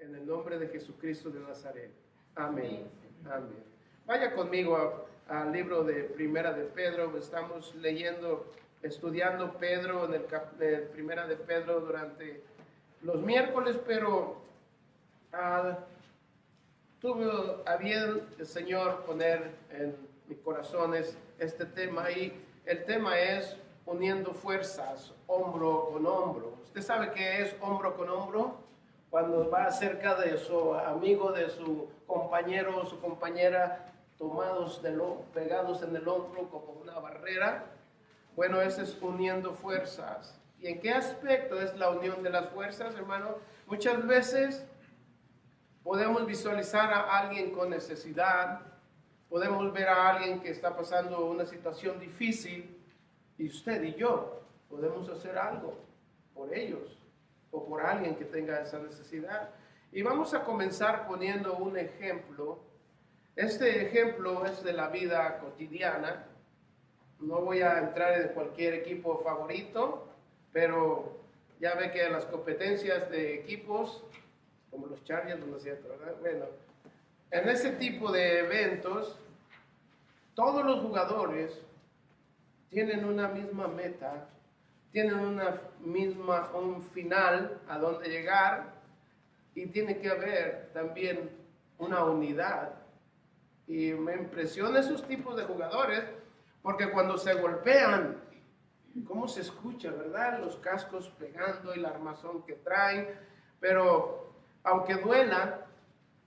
En el nombre de Jesucristo de Nazaret. Amén. Amén. Vaya conmigo al libro de Primera de Pedro. Estamos estudiando Pedro en el Primera de Pedro durante los miércoles, pero tuve a bien el Señor poner en mi corazón este tema, y el tema es uniendo fuerzas, hombro con hombro. ¿Usted sabe qué es hombro con hombro? Cuando va cerca de su amigo, de su compañero o su compañera, pegados en el hombro como una barrera. Bueno, eso es uniendo fuerzas. ¿Y en qué aspecto es la unión de las fuerzas, hermano? Muchas veces podemos visualizar a alguien con necesidad, podemos ver a alguien que está pasando una situación difícil, y usted y yo podemos hacer algo por ellos o por alguien que tenga esa necesidad. Y vamos a comenzar poniendo un ejemplo. Este ejemplo es de la vida cotidiana. No voy a entrar en cualquier equipo favorito, pero ya ve que en las competencias de equipos, como los Chargers, ¿no es cierto, verdad? Bueno, en ese tipo de eventos, todos los jugadores tienen una misma meta, tienen un final a donde llegar, y tiene que haber también una unidad. Y me impresiona esos tipos de jugadores, porque cuando se golpean, ¿cómo se escucha, verdad? Los cascos pegando y la armazón que traen. Pero aunque duela,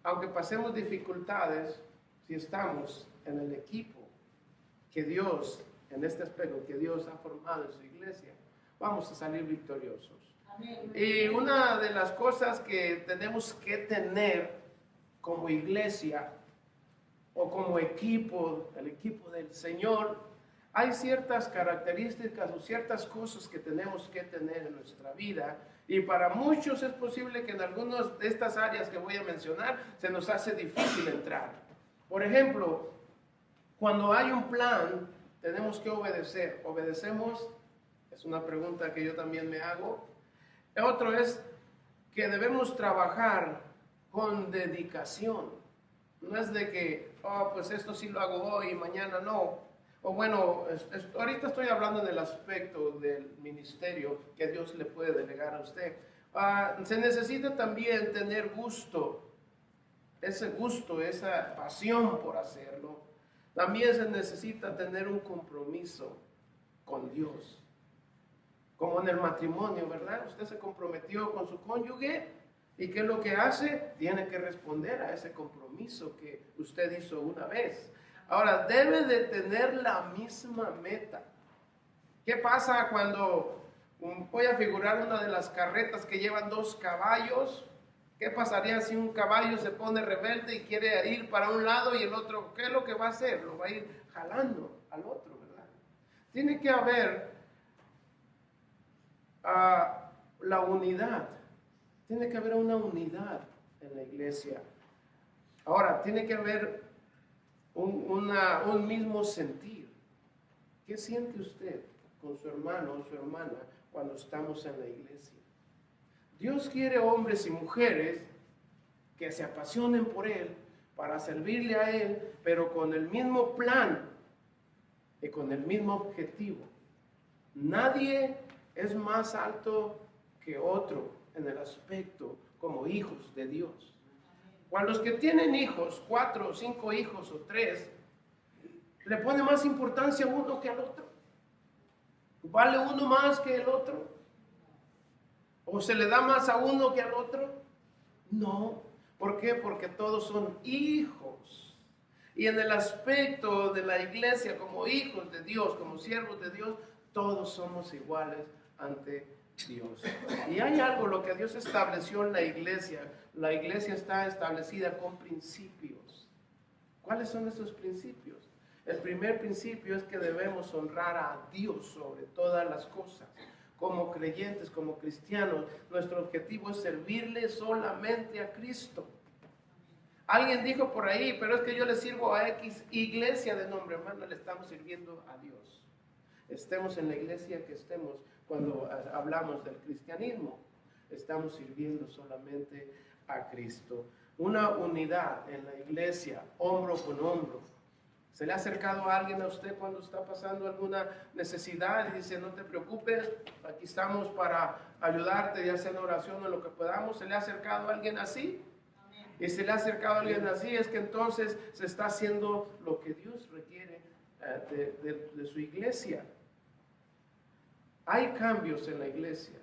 aunque pasemos dificultades, si estamos en el equipo que Dios, en este aspecto que Dios ha formado en su iglesia, vamos a salir victoriosos. Amén. Y una de las cosas que tenemos que tener como iglesia o como equipo, el equipo del Señor, hay ciertas características o ciertas cosas que tenemos que tener en nuestra vida, y para muchos es posible que en algunas de estas áreas que voy a mencionar se nos hace difícil entrar. Por ejemplo, cuando hay un plan, tenemos que obedecer. ¿Obedecemos? Es una pregunta que yo también me hago. Otro es que debemos trabajar con dedicación. No es de que, pues esto sí lo hago hoy y mañana no. O bueno, ahorita estoy hablando en el aspecto del ministerio que Dios le puede delegar a usted. Se necesita también tener gusto, esa pasión por hacerlo. También se necesita tener un compromiso con Dios. Como en el matrimonio, ¿verdad? Usted se comprometió con su cónyuge, ¿y qué es lo que hace? Tiene que responder a ese compromiso que usted hizo una vez. Ahora, debe de tener la misma meta. ¿Qué pasa cuando voy a figurar una de las carretas que llevan 2 caballos? ¿Qué pasaría si un caballo se pone rebelde y quiere ir para un lado y el otro? ¿Qué es lo que va a hacer? Lo va a ir jalando al otro, ¿verdad? Tiene que haber la unidad. Tiene que haber una unidad en la iglesia. Ahora, tiene que haber un mismo sentir. ¿Qué siente usted con su hermano o su hermana cuando estamos en la iglesia? Dios quiere hombres y mujeres que se apasionen por Él, para servirle a Él, pero con el mismo plan y con el mismo objetivo. Nadie es más alto que otro en el aspecto como hijos de Dios. Cuando los que tienen hijos, 4 o 5 hijos o 3, le pone más importancia a uno que al otro. ¿Vale uno más que el otro? ¿O se le da más a uno que al otro? No. ¿Por qué? Porque todos son hijos. Y en el aspecto de la iglesia, como hijos de Dios, como siervos de Dios, todos somos iguales ante Dios. Y hay algo, lo que Dios estableció en la iglesia. La iglesia está establecida con principios. ¿Cuáles son esos principios? El primer principio es que debemos honrar a Dios sobre todas las cosas. Como creyentes, como cristianos, nuestro objetivo es servirle solamente a Cristo. Alguien dijo por ahí, pero es que yo le sirvo a X iglesia de nombre. Hermano, le estamos sirviendo a Dios. Estemos en la iglesia que estemos, cuando hablamos del cristianismo, estamos sirviendo solamente a Cristo. Una unidad en la iglesia, hombro con hombro. ¿Se le ha acercado a alguien a usted cuando está pasando alguna necesidad y dice, no te preocupes, aquí estamos para ayudarte, ya sea en oración o en lo que podamos? ¿Se le ha acercado a alguien así? Amén. Y se le ha acercado a alguien así, es que entonces se está haciendo lo que Dios requiere de su iglesia. Hay cambios en la iglesia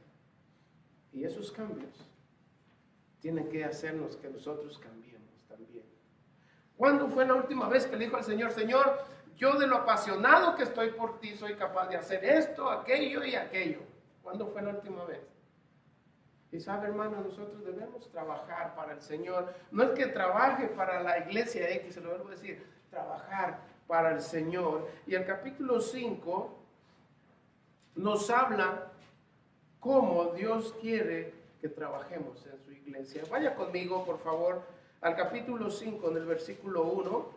y esos cambios tienen que hacernos que nosotros cambiemos también. ¿Cuándo fue la última vez que le dijo al Señor, Señor, yo de lo apasionado que estoy por ti soy capaz de hacer esto, aquello y aquello? ¿Cuándo fue la última vez? Y sabe, hermano, nosotros debemos trabajar para el Señor. No es que trabaje para la iglesia X, se lo vuelvo a decir, trabajar para el Señor. Y el capítulo 5 nos habla cómo Dios quiere que trabajemos en su iglesia. Vaya conmigo, por favor, al capítulo 5, en el versículo 1,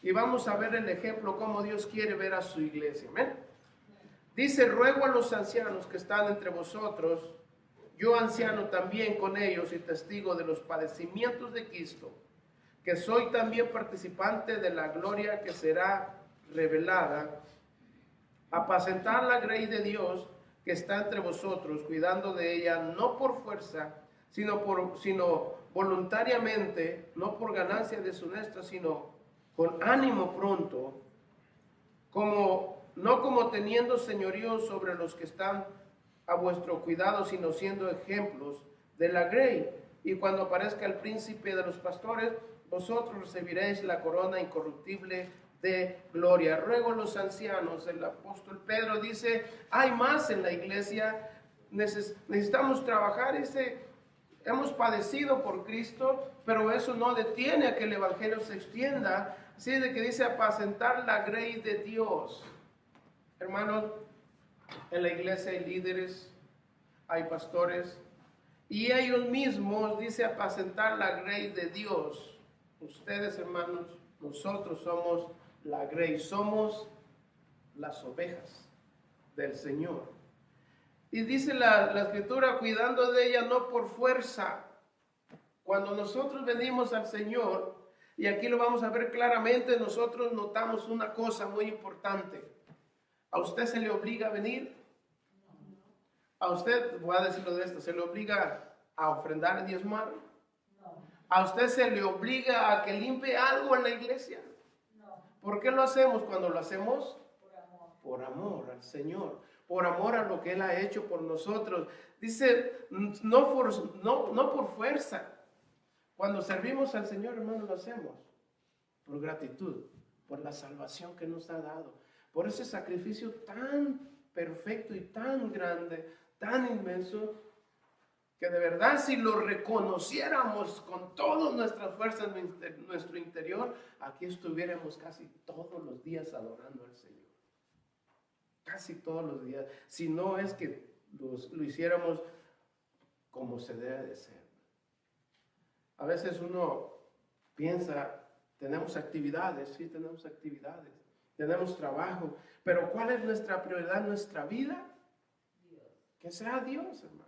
y vamos a ver el ejemplo cómo Dios quiere ver a su iglesia. ¿Amén? Dice, ruego a los ancianos que están entre vosotros, yo anciano también con ellos y testigo de los padecimientos de Cristo, que soy también participante de la gloria que será revelada, apacentar la grey de Dios que está entre vosotros, cuidando de ella, no por fuerza, sino voluntariamente, no por ganancia deshonesta, sino con ánimo pronto, no como teniendo señorío sobre los que están a vuestro cuidado, sino siendo ejemplos de la grey. Y cuando aparezca el príncipe de los pastores, vosotros recibiréis la corona incorruptible de gloria. Ruego a los ancianos, el apóstol Pedro dice, hay más en la iglesia, necesitamos trabajar. Hemos padecido por Cristo, pero eso no detiene a que el evangelio se extienda. Así de que dice apacentar la grey de Dios. Hermanos, en la iglesia hay líderes, hay pastores, y ellos mismos dice apacentar la grey de Dios. Ustedes, hermanos, nosotros somos la grey, somos las ovejas del Señor. Y dice la escritura, cuidando de ella no por fuerza. Cuando nosotros venimos al Señor, y aquí lo vamos a ver claramente, nosotros notamos una cosa muy importante. ¿A usted se le obliga a venir? ¿A usted, voy a decirlo de esto, se le obliga a ofrendar y diezmar? ¿A usted se le obliga a que limpie algo en la iglesia? ¿Por qué lo hacemos? Cuando lo hacemos por amor al Señor, por amor a lo que Él ha hecho por nosotros. Dice, no por fuerza. Cuando servimos al Señor, hermano, lo hacemos por gratitud, por la salvación que nos ha dado, por ese sacrificio tan perfecto y tan grande, tan inmenso, que de verdad si lo reconociéramos con todas nuestras fuerzas en nuestro interior, aquí estuviéramos casi todos los días adorando al Señor. Casi todos los días. Si no es que lo hiciéramos como se debe de ser. A veces uno piensa, tenemos actividades, sí tenemos actividades, tenemos trabajo, pero ¿cuál es nuestra prioridad en nuestra vida? Dios. Que sea Dios, hermano.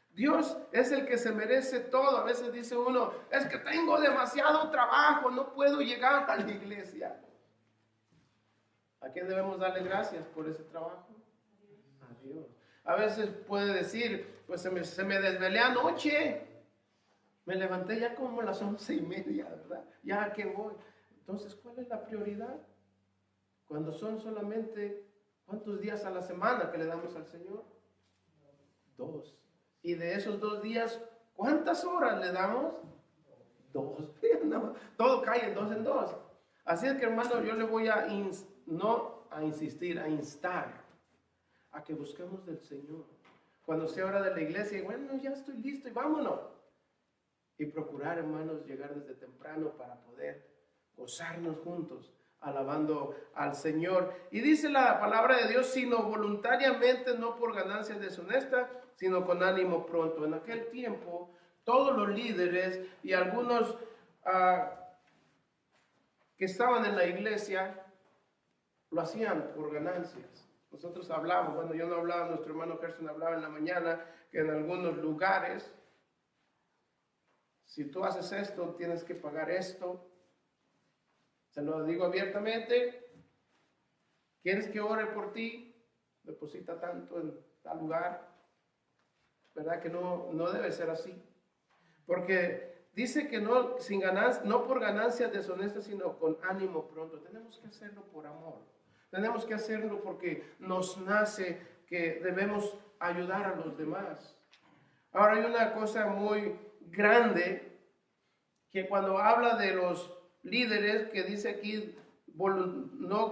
Dios es el que se merece todo. A veces dice uno, es que tengo demasiado trabajo, no puedo llegar a la iglesia. ¿A quién debemos darle gracias por ese trabajo? A Dios. A veces puede decir, pues se me desvelé anoche. Me levanté ya como a las 11:30, ¿verdad? Ya a qué voy. Entonces, ¿cuál es la prioridad? Cuando son solamente, ¿cuántos días a la semana que le damos al Señor? 2. Y de esos 2 días, ¿cuántas horas le damos? 2. No, todo cae en 2 en 2. Así es que, hermano, yo le voy a insistir, a instar a que busquemos del Señor. Cuando sea hora de la iglesia, bueno, ya estoy listo y vámonos. Y procurar, hermanos, llegar desde temprano para poder gozarnos juntos, alabando al Señor. Y dice la palabra de Dios, sino voluntariamente, no por ganancias deshonestas, sino con ánimo pronto. En aquel tiempo, todos los líderes y algunos que estaban en la iglesia, lo hacían por ganancias. Nosotros hablamos, bueno, yo no hablaba, nuestro hermano Gerson hablaba en la mañana, que en algunos lugares Si tú haces esto, tienes que pagar esto. Se lo digo abiertamente. ¿Quieres que ore por ti? Deposita tanto en tal lugar. ¿Verdad que no debe ser así? Porque dice que no, sin ganancia, no por ganancias deshonestas, sino con ánimo pronto. Tenemos que hacerlo por amor. Tenemos que hacerlo porque nos nace que debemos ayudar a los demás. Ahora hay una cosa muy grande que cuando habla de los líderes, que dice aquí, no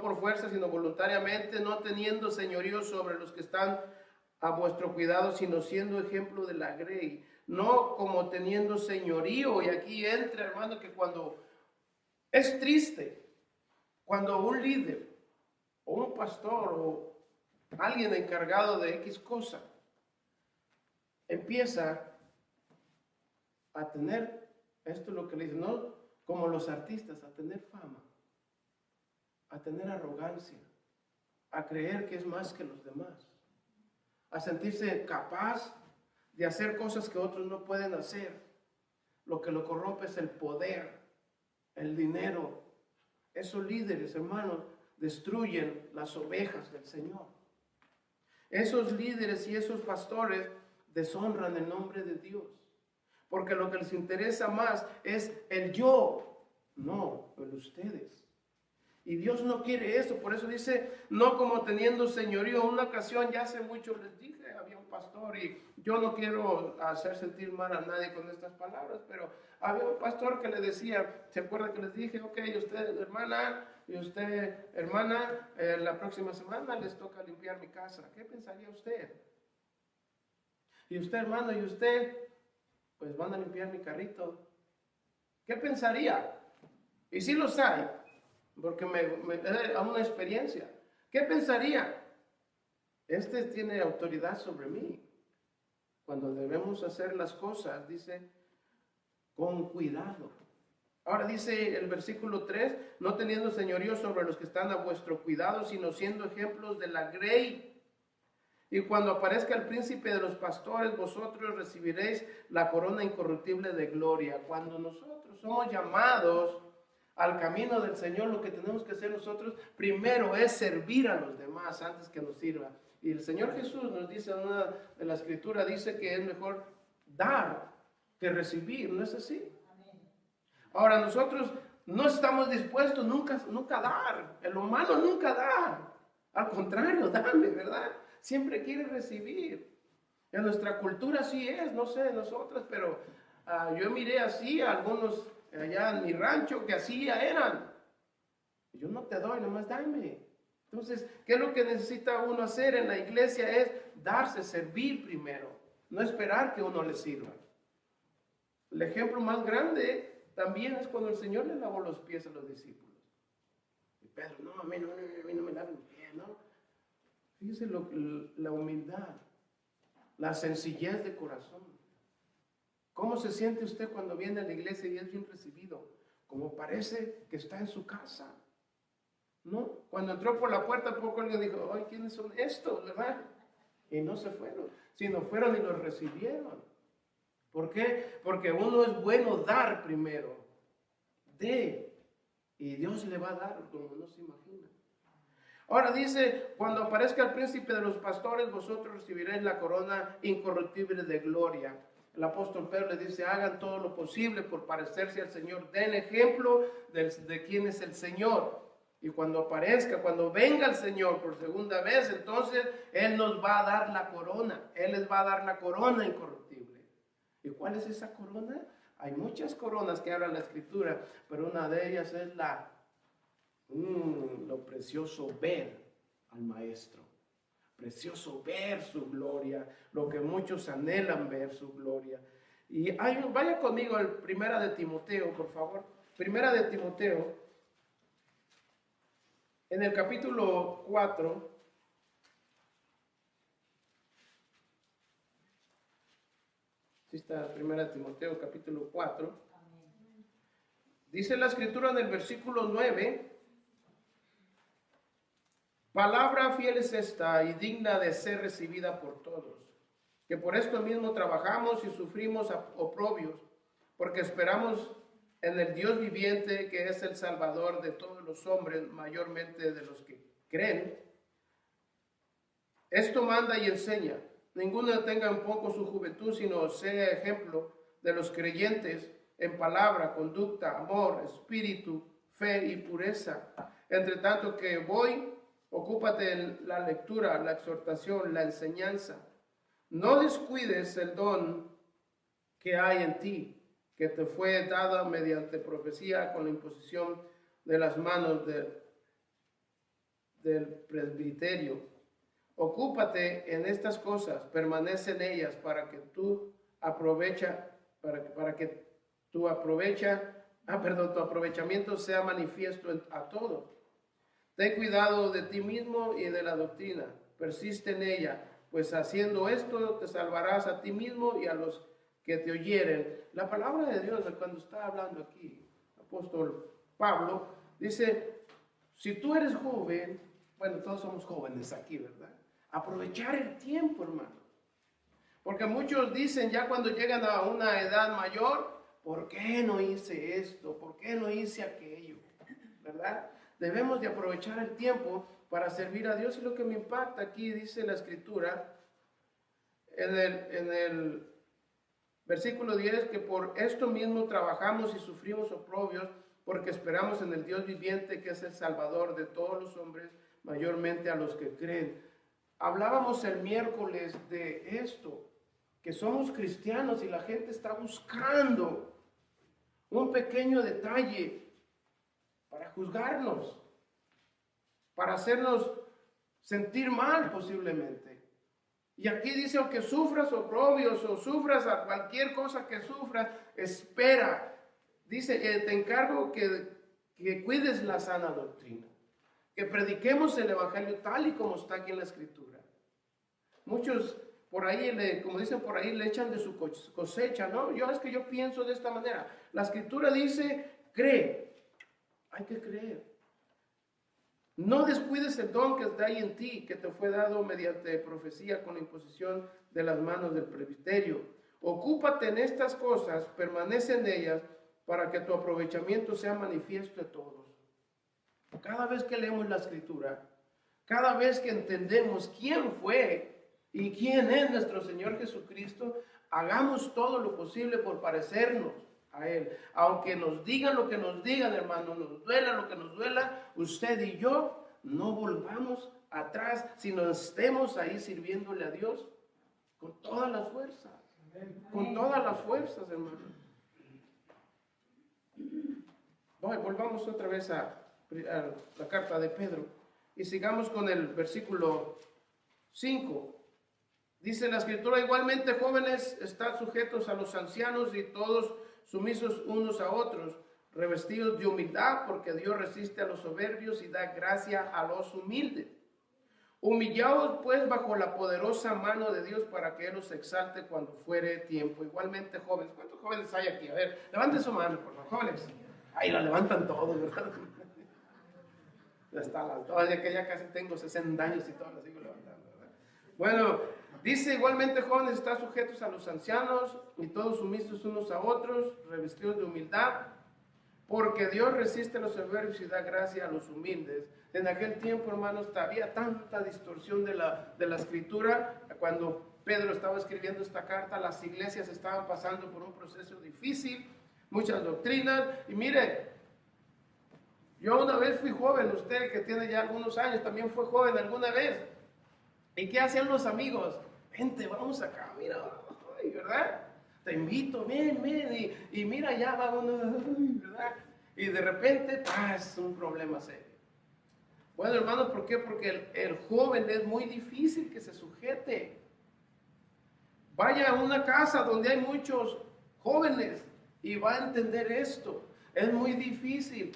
por fuerza, sino voluntariamente, no teniendo señorío sobre los que están a vuestro cuidado, sino siendo ejemplo de la grey, no como teniendo señorío. Y aquí entra, hermano, que cuando es triste, cuando un líder o un pastor o alguien encargado de X cosa empieza a tener, esto es lo que le dicen, no como los artistas, a tener fama, a tener arrogancia, a creer que es más que los demás, a sentirse capaz de hacer cosas que otros no pueden hacer. Lo que lo corrompe es el poder, el dinero. Esos líderes, hermanos, destruyen las ovejas del Señor. Esos líderes y esos pastores deshonran el nombre de Dios, porque lo que les interesa más es el yo, no el ustedes. Y Dios no quiere eso, por eso dice, no como teniendo señorío. Una ocasión, ya hace mucho les dije, había un pastor, y yo no quiero hacer sentir mal a nadie con estas palabras, pero había un pastor que le decía, ¿se acuerdan que les dije? Ok, usted hermana, y usted hermana, la próxima semana les toca limpiar mi casa. ¿Qué pensaría usted? Y usted hermano, y usted, pues van a limpiar mi carrito. ¿Qué pensaría? Y sí los hay, porque me da una experiencia. ¿Qué pensaría? Este tiene autoridad sobre mí. Cuando debemos hacer las cosas, dice, con cuidado. Ahora dice el versículo 3, no teniendo señorío sobre los que están a vuestro cuidado, sino siendo ejemplos de la grey. Y cuando aparezca el príncipe de los pastores, vosotros recibiréis la corona incorruptible de gloria. Cuando nosotros somos llamados al camino del Señor, lo que tenemos que hacer nosotros primero es servir a los demás antes que nos sirva. Y el Señor Jesús nos dice en una de la escritura, dice que es mejor dar que recibir, ¿no es así? Ahora nosotros no estamos dispuestos nunca a dar. El humano nunca da. Al contrario, dame, ¿verdad? Siempre quiere recibir. En nuestra cultura sí es, no sé, nosotras, pero yo miré así a algunos allá en mi rancho que así eran. Yo no te doy, nomás dame. Entonces, ¿qué es lo que necesita uno hacer en la iglesia? Es darse, servir primero, no esperar que uno le sirva. El ejemplo más grande también es cuando el Señor le lavó los pies a los discípulos. Y Pedro, no, a mí no me lavan los pies, ¿no? Fíjese la humildad, la sencillez de corazón. ¿Cómo se siente usted cuando viene a la iglesia y es bien recibido? Como parece que está en su casa, ¿no? Cuando entró por la puerta, poco alguien dijo, ay, ¿quiénes son estos, verdad? Y no se fueron, sino fueron y los recibieron. ¿Por qué? Porque uno es bueno dar primero. Dé. Y Dios le va a dar como no se imagina. Ahora dice, cuando aparezca el príncipe de los pastores, vosotros recibiréis la corona incorruptible de gloria. El apóstol Pedro le dice, hagan todo lo posible por parecerse al Señor. Den ejemplo de quién es el Señor. Y cuando aparezca, cuando venga el Señor por segunda vez, entonces Él nos va a dar la corona. Él les va a dar la corona incorruptible. ¿Y cuál es esa corona? Hay muchas coronas que habla la Escritura, pero una de ellas es lo precioso ver al Maestro. Precioso ver su gloria, lo que muchos anhelan ver su gloria. Y vaya conmigo al Primera de Timoteo, por favor. Primera de Timoteo, en el capítulo 4. Aquí está Primera de Timoteo, capítulo 4. Dice la Escritura en el versículo 9. Palabra fiel es esta y digna de ser recibida por todos, que por esto mismo trabajamos y sufrimos oprobios, porque esperamos en el Dios viviente, que es el Salvador de todos los hombres, mayormente de los que creen. Esto manda y enseña. Ninguno tenga en poco su juventud, sino sea ejemplo de los creyentes en palabra, conducta, amor, espíritu, fe y pureza. Entre tanto que voy, ocúpate en la lectura, la exhortación, la enseñanza. No descuides el don que hay en ti, que te fue dada mediante profecía con la imposición de las manos del presbiterio. Ocúpate en estas cosas, permanece en ellas para que tu aprovechamiento sea manifiesto a todos. Ten cuidado de ti mismo y de la doctrina, persiste en ella, pues haciendo esto te salvarás a ti mismo y a los que te oyeren. La palabra de Dios, cuando está hablando aquí, apóstol Pablo, dice, si tú eres joven, bueno, todos somos jóvenes aquí, ¿verdad? Aprovechar el tiempo, hermano. Porque muchos dicen ya cuando llegan a una edad mayor, ¿por qué no hice esto? ¿Por qué no hice aquello? ¿Verdad? Debemos de aprovechar el tiempo para servir a Dios. Y lo que me impacta aquí, dice la Escritura, en el versículo 10, que por esto mismo trabajamos y sufrimos oprobios, porque esperamos en el Dios viviente, que es el Salvador de todos los hombres, mayormente a los que creen. Hablábamos el miércoles de esto, que somos cristianos y la gente está buscando un pequeño detalle para juzgarnos, para hacernos sentir mal posiblemente. Y aquí dice, o que sufras oprobios o sufras a cualquier cosa que sufras, espera. Dice, te encargo que cuides la sana doctrina, que prediquemos el evangelio tal y como está aquí en la Escritura. Muchos por ahí, como dicen por ahí, le echan de su cosecha, ¿no? Es que yo pienso de esta manera. La Escritura dice, cree. Hay que creer. No descuides el don que está ahí en ti, que te fue dado mediante profecía con la imposición de las manos del presbiterio. Ocúpate en estas cosas, permanece en ellas, para que tu aprovechamiento sea manifiesto a todos. Cada vez que leemos la Escritura, cada vez que entendemos quién fue y quién es nuestro Señor Jesucristo, hagamos todo lo posible por parecernos a Él. Aunque nos digan lo que nos digan, hermano, nos duela lo que nos duela, usted y yo no volvamos atrás, sino estemos ahí sirviéndole a Dios con todas las fuerzas. Con todas las fuerzas, hermano. Volvamos otra vez a la carta de Pedro y sigamos con el versículo 5. Dice la Escritura, igualmente jóvenes, estad sujetos a los ancianos y todos sumisos unos a otros, revestidos de humildad, porque Dios resiste a los soberbios y da gracia a los humildes. Humillaos pues bajo la poderosa mano de Dios para que Él los exalte cuando fuere tiempo. Igualmente jóvenes, ¿cuántos jóvenes hay aquí? A ver, levanten su mano, por favor, jóvenes. Ahí la levantan todos, ¿verdad? Hasta las dos, ya que ya casi tengo 60 años y todas las sigo levantando, ¿verdad? Bueno, dice igualmente jóvenes, están sujetos a los ancianos y todos sumisos unos a otros, revestidos de humildad, porque Dios resiste a los soberbios y da gracia a los humildes. En aquel tiempo, hermanos, había tanta distorsión de la Escritura. Cuando Pedro estaba escribiendo esta carta, las iglesias estaban pasando por un proceso difícil, muchas doctrinas, y miren, yo una vez fui joven, usted que tiene ya algunos años también fue joven alguna vez. ¿Y qué hacían los amigos? Vente, vamos acá, mira, ¿verdad? Te invito, ven, y mira, ya vámonos, ¿verdad? Y de repente, es un problema serio. Bueno, hermanos, ¿por qué? Porque el joven es muy difícil que se sujete. Vaya a una casa donde hay muchos jóvenes y va a entender esto. Es muy difícil.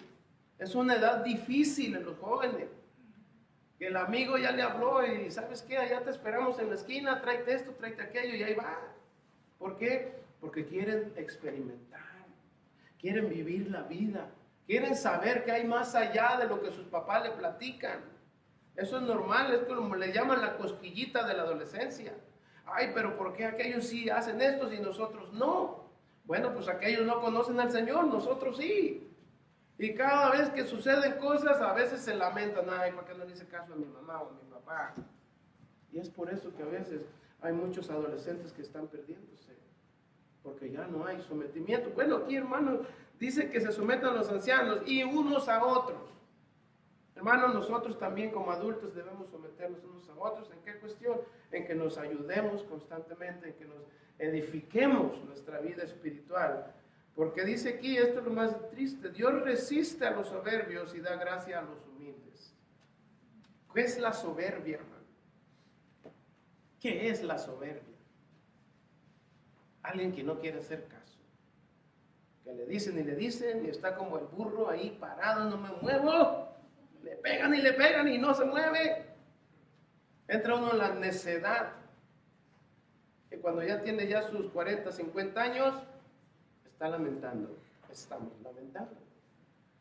Es una edad difícil en los jóvenes. Que el amigo ya le habló y ¿sabes qué? Allá te esperamos en la esquina, tráete esto, tráete aquello y ahí va. ¿Por qué? Porque quieren experimentar, quieren vivir la vida, quieren saber que hay más allá de lo que sus papás le platican. Eso es normal, es como le llaman la cosquillita de la adolescencia. Ay, pero ¿por qué aquellos sí hacen esto y nosotros no? Bueno, pues aquellos no conocen al Señor, nosotros sí. Y cada vez que suceden cosas, a veces se lamentan, ay, ¿por qué no le hice caso a mi mamá o a mi papá? Y es por eso que a veces hay muchos adolescentes que están perdiéndose, porque ya no hay sometimiento. Bueno, aquí, hermanos, dice que se sometan los ancianos y unos a otros. Hermanos, nosotros también como adultos debemos someternos unos a otros. ¿En qué cuestión? En que nos ayudemos constantemente, en que nos edifiquemos nuestra vida espiritual. Porque dice aquí, esto es lo más triste, Dios resiste a los soberbios y da gracia a los humildes. ¿Qué es la soberbia, hermano? ¿Qué es la soberbia? Alguien que no quiere hacer caso. Que le dicen y está como el burro ahí parado, no me muevo. Le pegan y no se mueve. Entra uno en la necedad. Y cuando ya tiene ya sus 40, 50 años, está lamentando. Estamos lamentando.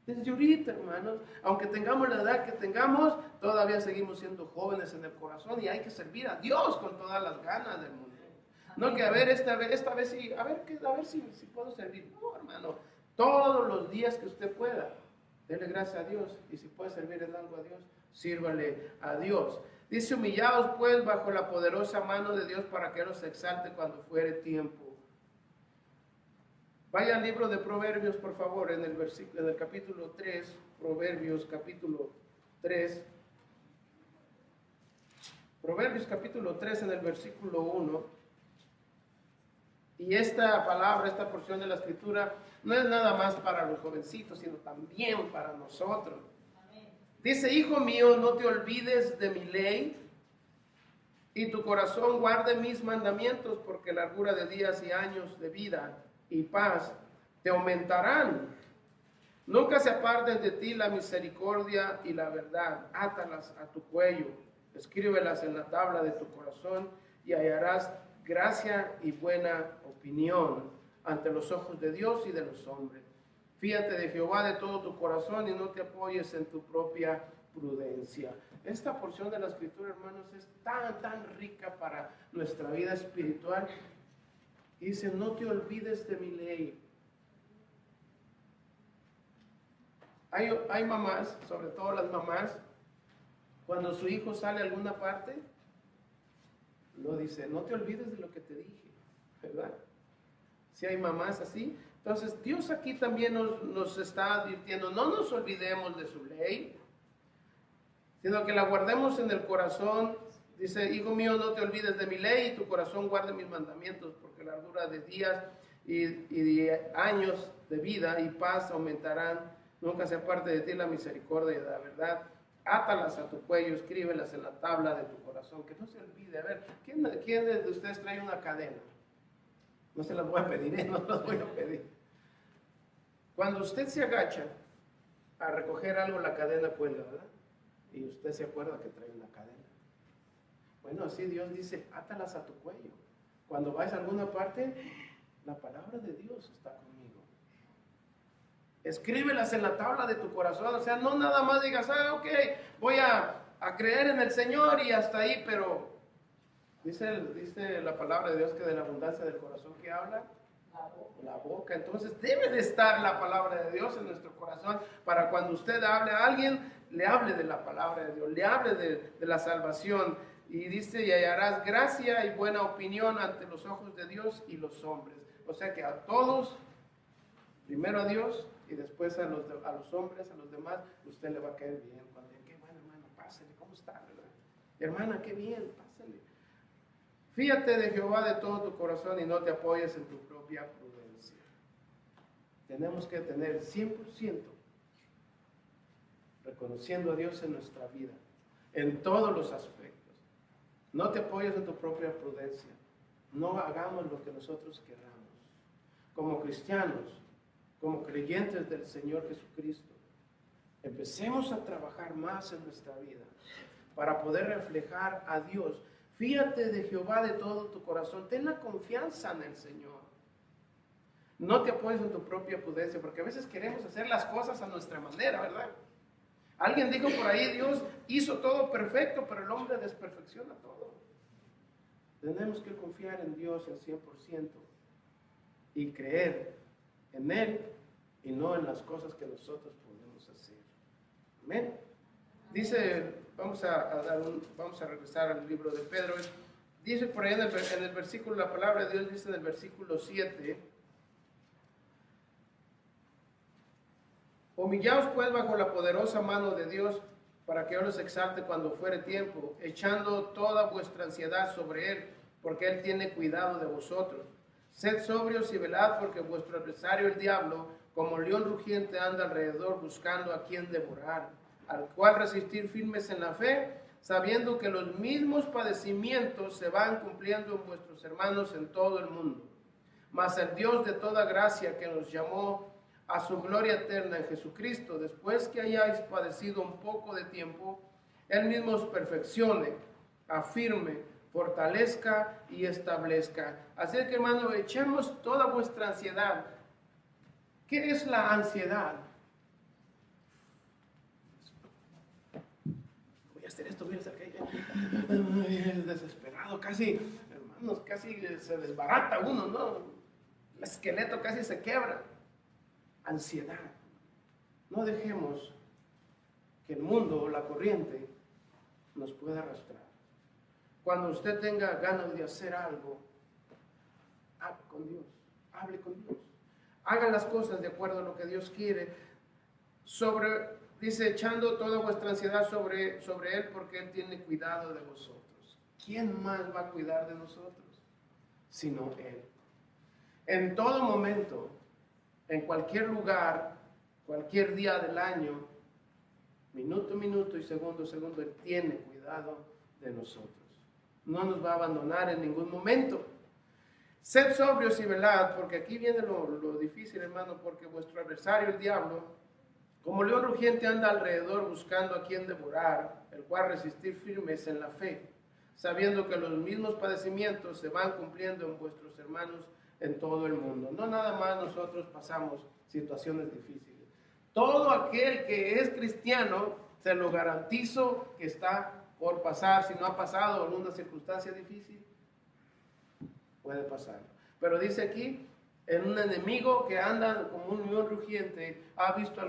Desde ahorita, hermanos, aunque tengamos la edad que tengamos, todavía seguimos siendo jóvenes en el corazón y hay que servir a Dios con todas las ganas del mundo. No que a ver, esta vez sí, a ver si puedo servir. No, hermano, todos los días que usted pueda, dele gracias a Dios. Y si puede servir en algo a Dios, sírvale a Dios. Dice, humillaos pues bajo la poderosa mano de Dios para que Él os exalte cuando fuere tiempo. Vaya al libro de Proverbios, por favor, en el capítulo 3, Proverbios capítulo 3. Proverbios capítulo 3 en el versículo 1. Y esta palabra, esta porción de la escritura, no es nada más para los jovencitos, sino también para nosotros. Amén. Dice, hijo mío, no te olvides de mi ley, y tu corazón guarde mis mandamientos, porque largura de días y años de vida y paz te aumentarán. Nunca se aparten de ti la misericordia y la verdad. Átalas a tu cuello, escríbelas en la tabla de tu corazón y hallarás gracia y buena opinión ante los ojos de Dios y de los hombres. Fíjate de Jehová de todo tu corazón y no te apoyes en tu propia prudencia. Esta porción de la escritura, hermanos, es tan rica para nuestra vida espiritual. Y dice, no te olvides de mi ley. Hay mamás, sobre todo las mamás, cuando su hijo sale a alguna parte, lo dice, no te olvides de lo que te dije, ¿verdad? Si hay mamás así. Entonces, Dios aquí también nos está advirtiendo, no nos olvidemos de su ley, sino que la guardemos en el corazón. Dice, hijo mío, no te olvides de mi ley y tu corazón guarde mis mandamientos, porque la largura de días y de años de vida y paz aumentarán. Nunca se aparte de ti la misericordia y la verdad. Átalas a tu cuello, escríbelas en la tabla de tu corazón, que no se olvide. A ver, ¿quién de ustedes trae una cadena? No se las voy a pedir, no las voy a pedir. Cuando usted se agacha a recoger algo, la cadena cuelga, ¿verdad? Y usted se acuerda que trae una cadena. Bueno, así Dios dice, átalas a tu cuello. Cuando vayas a alguna parte, la palabra de Dios está conmigo. Escríbelas en la tabla de tu corazón. O sea, no nada más digas, ok, voy a creer en el Señor y hasta ahí, pero dice la palabra de Dios que de la abundancia del corazón que habla, la boca. Entonces debe de estar la palabra de Dios en nuestro corazón para cuando usted hable a alguien, le hable de la palabra de Dios, le hable de la salvación. Y dice, y hallarás gracia y buena opinión ante los ojos de Dios y los hombres. O sea que a todos, primero a Dios y después a los hombres, a los demás, usted le va a caer bien. Cuando diga, qué bueno, hermano, pásale, ¿cómo está? ¿Verdad? Hermana, qué bien, pásale. Fíjate de Jehová de todo tu corazón y no te apoyes en tu propia prudencia. Tenemos que tener 100% reconociendo a Dios en nuestra vida, en todos los aspectos. No te apoyes en tu propia prudencia. No hagamos lo que nosotros queramos. Como cristianos, como creyentes del Señor Jesucristo, empecemos a trabajar más en nuestra vida para poder reflejar a Dios. Fíjate de Jehová de todo tu corazón. Ten la confianza en el Señor. No te apoyes en tu propia prudencia, porque a veces queremos hacer las cosas a nuestra manera, ¿verdad? Alguien dijo por ahí, Dios hizo todo perfecto, pero el hombre desperfecciona todo. Tenemos que confiar en Dios al 100%. y creer en Él y no en las cosas que nosotros podemos hacer. Amén. Dice, vamos a regresar al libro de Pedro. Dice por ahí en el versículo, la palabra de Dios dice en el versículo 7: humillaos pues bajo la poderosa mano de Dios, para que Él os exalte cuando fuere tiempo, echando toda vuestra ansiedad sobre Él, porque Él tiene cuidado de vosotros. Sed sobrios y velad, porque vuestro adversario el diablo, como león rugiente, anda alrededor buscando a quien devorar, al cual resistir firmes en la fe, sabiendo que los mismos padecimientos se van cumpliendo en vuestros hermanos en todo el mundo. Mas el Dios de toda gracia, que nos llamó a su gloria eterna en Jesucristo, después que hayáis padecido un poco de tiempo, Él mismo os perfeccione, afirme, fortalezca y establezca. Así que, hermano, echemos toda vuestra ansiedad. ¿Qué es la ansiedad? Voy a hacer esto, voy a hacer aquello. Desesperado, casi, hermanos, casi se desbarata uno, ¿no? El esqueleto casi se quiebra. Ansiedad. No dejemos que el mundo o la corriente nos pueda arrastrar. Cuando usted tenga ganas de hacer algo, hable con Dios, hable con Dios. Hagan las cosas de acuerdo a lo que Dios quiere. Dice, echando toda vuestra ansiedad sobre Él, porque Él tiene cuidado de vosotros. ¿Quién más va a cuidar de nosotros? Sino Él. En todo momento, en cualquier lugar, cualquier día del año, minuto a minuto y segundo a segundo, Él tiene cuidado de nosotros. No nos va a abandonar en ningún momento. Sed sobrios y velad, porque aquí viene lo difícil, hermano, porque vuestro adversario, el diablo, como león rugiente, anda alrededor buscando a quien devorar, el cual resistir firmes en la fe, sabiendo que los mismos padecimientos se van cumpliendo en vuestros hermanos en todo el mundo. No nada más nosotros pasamos situaciones difíciles. Todo aquel que es cristiano, se lo garantizo que está por pasar. Si no ha pasado alguna circunstancia difícil, puede pasar. Pero dice aquí, en un enemigo que anda como un león rugiente. ¿Ha visto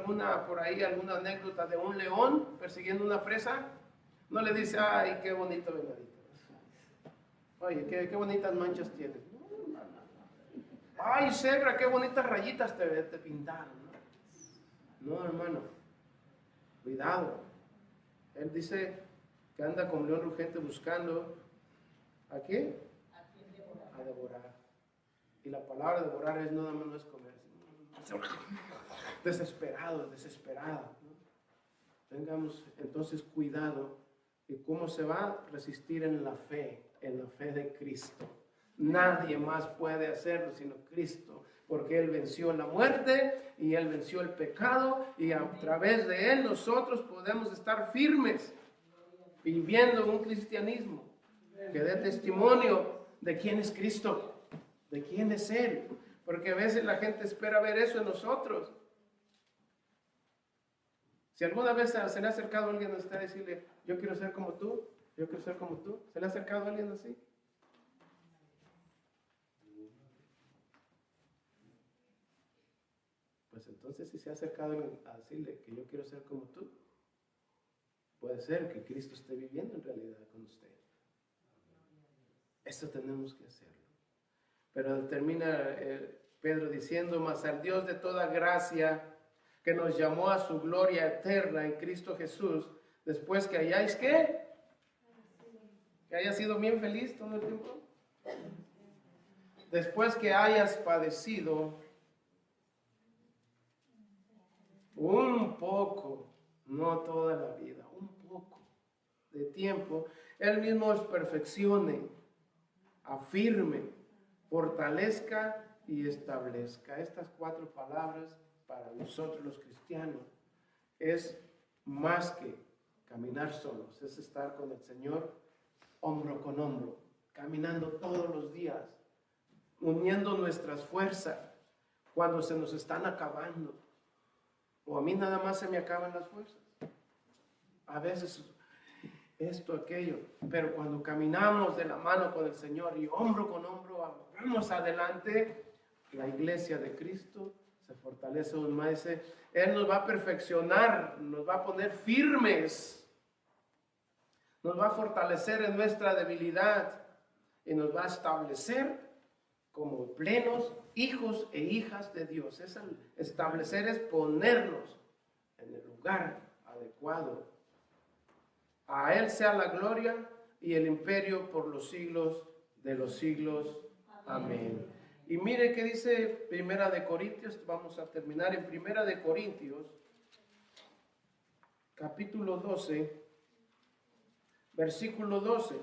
por ahí alguna anécdota de un león persiguiendo una presa? No le dice, ay, qué bonito venadito. Oye, qué bonitas manchas tienes. Ay, cebra, qué bonitas rayitas te pintaron. No, hermano, cuidado. Él dice que anda como león rugiente buscando ¿a qué? A devorar. Y la palabra devorar es nada más no es comer. Desesperado, desesperado. ¿No? Tengamos entonces cuidado. ¿Y cómo se va a resistir en la fe de Cristo? Nadie más puede hacerlo sino Cristo, porque Él venció la muerte y Él venció el pecado, y a través de Él nosotros podemos estar firmes, viviendo un cristianismo que dé testimonio de quién es Cristo, de quién es Él, porque a veces la gente espera ver eso en nosotros. Si alguna vez se le ha acercado a alguien a usted a decirle, yo quiero ser como tú, yo quiero ser como tú, ¿se le ha acercado a alguien así? Pues entonces, si se ha acercado a decirle que yo quiero ser como tú, puede ser que Cristo esté viviendo en realidad con usted. Esto tenemos que hacerlo. Pero termina Pedro diciendo, mas al Dios de toda gracia, que nos llamó a su gloria eterna en Cristo Jesús, después que hayáis, ¿qué? Que hayas sido bien feliz todo el tiempo. Después que hayas padecido un poco, no toda la vida, un poco de tiempo, Él mismo os perfeccione, afirme, fortalezca y establezca. Estas 4 palabras para nosotros los cristianos es más que caminar solos, es estar con el Señor hombro con hombro, caminando todos los días, uniendo nuestras fuerzas cuando se nos están acabando. O a mí nada más se me acaban las fuerzas. A veces esto, aquello. Pero cuando caminamos de la mano con el Señor y hombro con hombro, vamos adelante, la iglesia de Cristo se fortalece aún más. Él nos va a perfeccionar, nos va a poner firmes, nos va a fortalecer en nuestra debilidad y nos va a establecer como plenos hijos e hijas de Dios. Establecer es ponernos en el lugar adecuado. A Él sea la gloria y el imperio por los siglos de los siglos. Amén. Y mire que dice Primera de Corintios, vamos a terminar en Primera de Corintios, capítulo 12, versículo 12.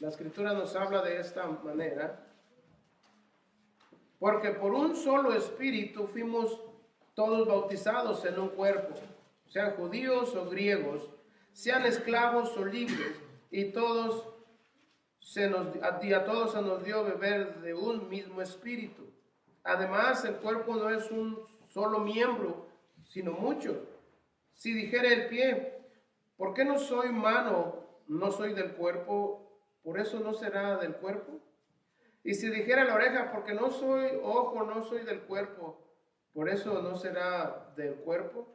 La Escritura nos habla de esta manera: porque por un solo espíritu fuimos todos bautizados en un cuerpo, sean judíos o griegos, sean esclavos o libres, y a todos se nos dio beber de un mismo espíritu. Además, el cuerpo no es un solo miembro, sino muchos. Si dijera el pie, ¿por qué no soy mano, no soy del cuerpo? ¿Por eso no será del cuerpo? Y si dijera la oreja, porque no soy ojo, no soy del cuerpo, ¿por eso no será del cuerpo?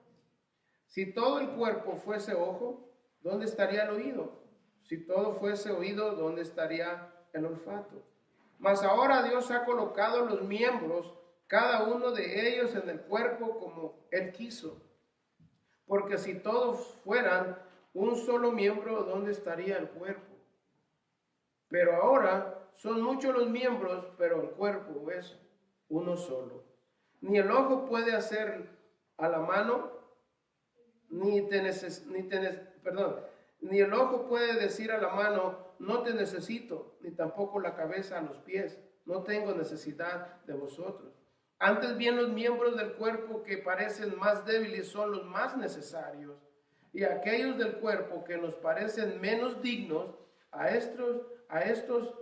Si todo el cuerpo fuese ojo, ¿dónde estaría el oído? Si todo fuese oído, ¿dónde estaría el olfato? Mas ahora Dios ha colocado los miembros, cada uno de ellos en el cuerpo como Él quiso. Porque si todos fueran un solo miembro, ¿dónde estaría el cuerpo? Pero ahora son muchos los miembros, pero el cuerpo es uno solo. Ni el ojo puede hacer a la mano, ni el ojo puede decir a la mano, no te necesito, ni tampoco la cabeza a los pies, no tengo necesidad de vosotros. Antes bien, los miembros del cuerpo que parecen más débiles son los más necesarios, y aquellos del cuerpo que nos parecen menos dignos, a estos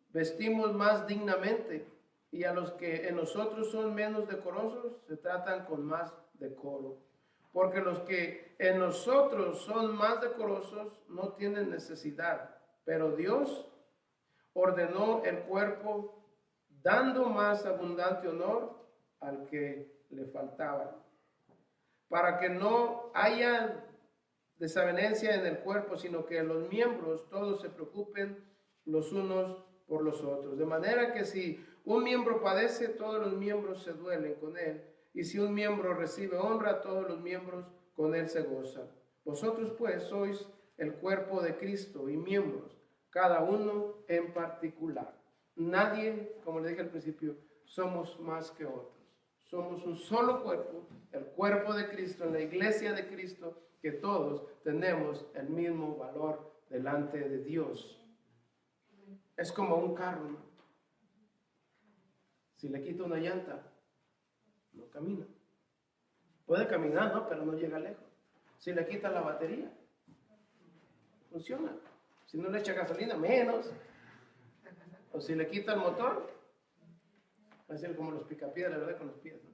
vestimos más dignamente, y a los que en nosotros son menos decorosos se tratan con más decoro. Porque los que en nosotros son más decorosos no tienen necesidad, pero Dios ordenó el cuerpo dando más abundante honor al que le faltaba, para que no haya desavenencia en el cuerpo, sino que los miembros todos se preocupen los unos por los otros. De manera que si un miembro padece, todos los miembros se duelen con él. Y si un miembro recibe honra, todos los miembros con él se gozan. Vosotros pues sois el cuerpo de Cristo y miembros, cada uno en particular. Nadie, como le dije al principio, somos más que otros. Somos un solo cuerpo, el cuerpo de Cristo, en la iglesia de Cristo, que todos tenemos el mismo valor delante de Dios. Es como un carro, ¿no? Si le quito una llanta, no camina. Puede caminar, ¿no? Pero no llega lejos. Si le quita la batería, funciona. Si no le echa gasolina, menos. O si le quita el motor, va a ser como los picapiedras, ¿verdad? Con los pies, ¿no?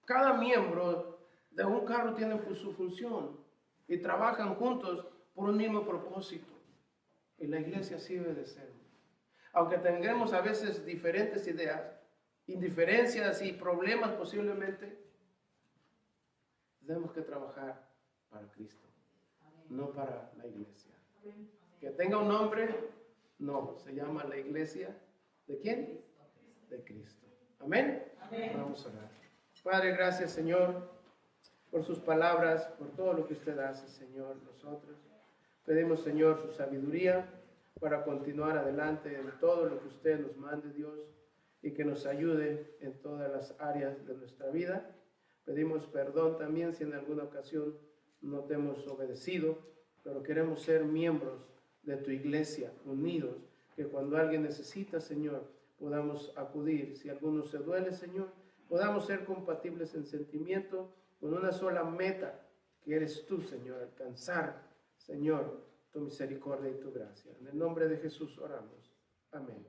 Cada miembro de un carro tiene su función y trabajan juntos por un mismo propósito. Y la iglesia así debe de ser. Aunque tengamos a veces diferentes ideas, indiferencias y problemas posiblemente, tenemos que trabajar para Cristo, no para la iglesia. Que tenga un nombre, no, se llama la iglesia, ¿de quién? De Cristo. Amén. Vamos a orar. Padre, gracias, Señor, por sus palabras, por todo lo que usted hace, Señor. Nosotros pedimos, Señor, su sabiduría para continuar adelante en todo lo que usted nos mande, Dios, y que nos ayude en todas las áreas de nuestra vida. Pedimos perdón también si en alguna ocasión no te hemos obedecido, pero queremos ser miembros de tu iglesia, unidos, que cuando alguien necesita, Señor, podamos acudir. Si alguno se duele, Señor, podamos ser compatibles en sentimiento con una sola meta, que eres tú, Señor, alcanzar, Señor, tu misericordia y tu gracia. En el nombre de Jesús oramos. Amén.